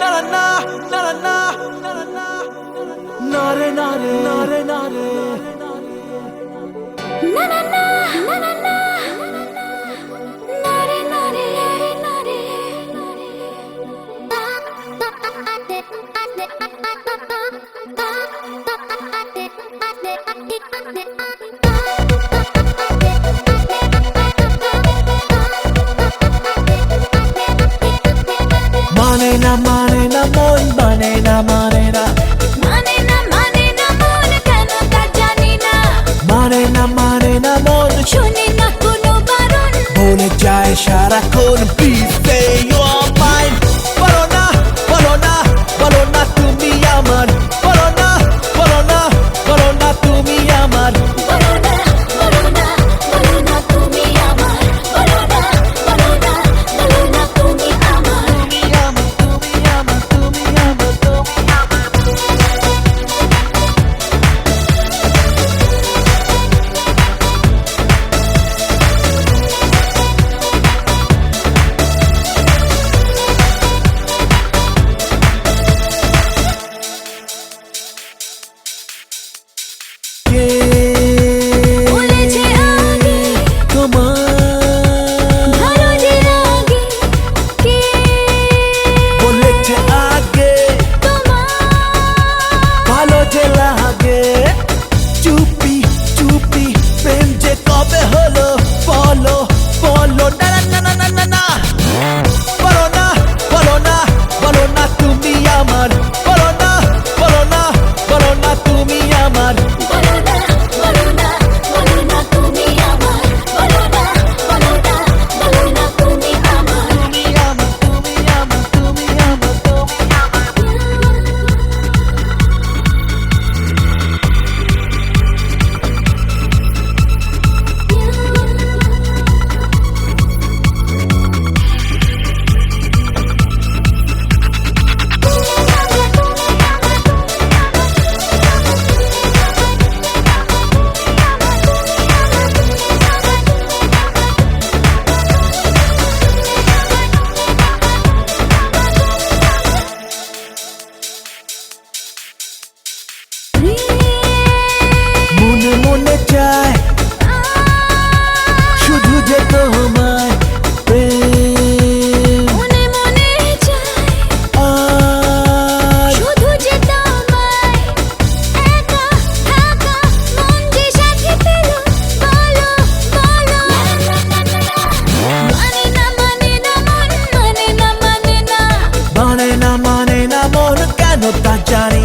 na na na na na na na nare nare nare nare na na na na na na nare nare nare mane na mon mane na mon keno ta jani na mane na mon শুনি না কোনো বারণ bole jaye sarakon please say you are mine bolo na tumi amar bolo na tumi amar বলো না তুমি আমার বলো না তুমি আমার tumi amar বলেছে আগে তোমার ভালো যে লাগে কে বলেছে আগে তোমার ভালো যে লাগে চুপি প্রেম যে কবে হলো বলো না না না না না না বলো না তুমি আমার বলো না তুমি আমার বলো না তুমি আমার বলো না তুমি আমার তুমি আমার মনে মনে চায় শুধু যে তোমায় প্রেম মনে মনে চাই আর শুধু যে তোমায় একা থাকা মন যে সাথে পেল বলো মানে না মন মানে না মন কেন তা জানি